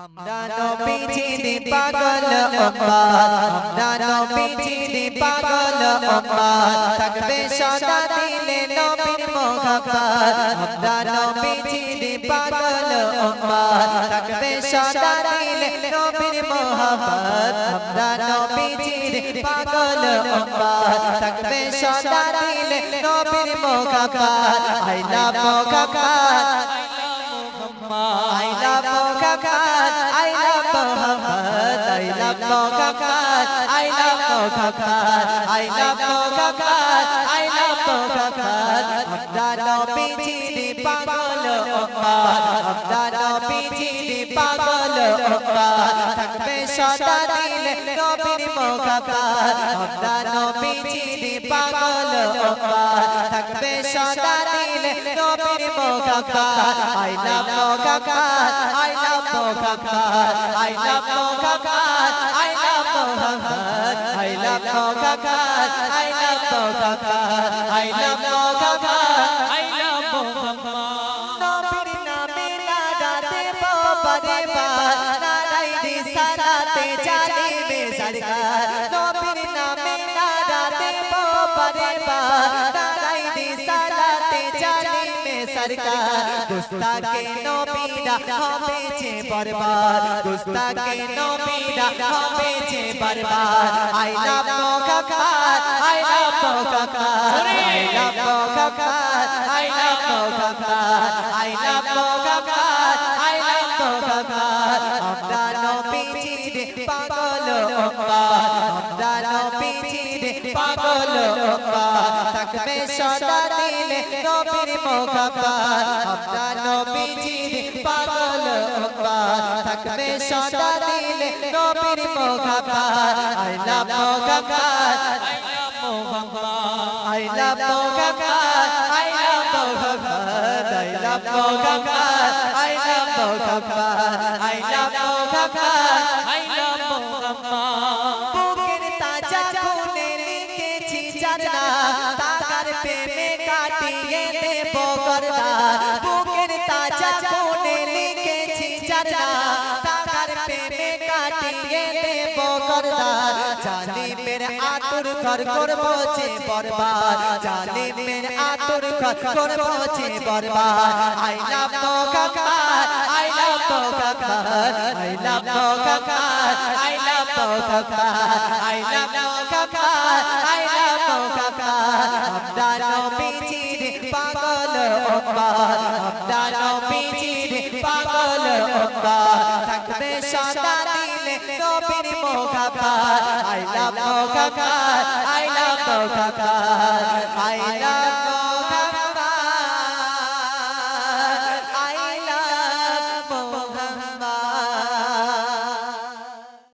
আমরা নবীজির পাগল উম্মত, আমরা নবীজির পাগল উম্মত, থাকবে সদা দিলে নবীর মোহাব্বত। আমরা নবীজির পাগল উম্মত, থাকবে সদা দিলে নবীর মোহাব্বত। আমরা নবীজির পাগল উম্মত, থাকবে সদা দিলে নবীর মোহাব্বত। I love মোহাব্বত, I love Muhammad, I love Muhammad, I love Muhammad, I love Muhammad, I love Muhammad, I love Muhammad. Amra nobijir pagol ummat, amra nobijir pagol ummat, থাকবে সদা দিলে নবীর মোহাব্বত। amra nobijir pagol ummat, থাকবে সদা দিলে নবীর মোহাব্বত। I love Muhammad, I love Muhammad, I love Muhammad, I love Muhammad, I love Muhammad, I love Muhammad, I love Muhammad, I love Muhammad. নবীর নামে নাদাতে পরে বার, নারাই রিসালাতে জালিমে সরকার। নবীর নামে নাদাতে পরে বার, নারাই রিসালাতে জালিমে সরকার। গুস্তাকে নবীরা হবে যে বরবাদ, গুস্তাকে নবীরা হবে যে বরবাদ। I love Muhammad, I love Muhammad, I love Muhammad, I love Muhammad, I love Muhammad, I love Muhammad. আমরা নবীজির পাগল উম্মত, আমরা নবীজির পাগল উম্মত, থাকবে সদা দিলে নবীর মোহাব্বত। আমরা নবীজির পাগল উম্মত, থাকবে সদা দিলে নবীর মোহাব্বত। I love Muhammad, I love Muhammad, I love Muhammad, I love Muhammad, I love Muhammad, I love Muhammad, I love Muhammad, I love Muhammad. বুকের তাজা খুনে লিখেছি যার নাম, তার প্রেমে কাটিয়ে দেব গরদান। বুকের তাজা খুনে লিখেছি যার নাম, তার প্রেমে কাটিয়ে দেব গরদান। জালিমের আতুর ঘর করব যে বরবাদ, জালিমের আতুর ঘর করব যে বরবাদ। I love Muhammad, I love Muhammad, I love Muhammad, I love Muhammad, I love Muhammad, I love Muhammad. আমরা নবীজির পাগল উম্মত, আমরা নবীজির পাগল উম্মত, থাকবে সদা দিলে নবীর মোহাব্বত। I love Muhammad, I love Muhammad, I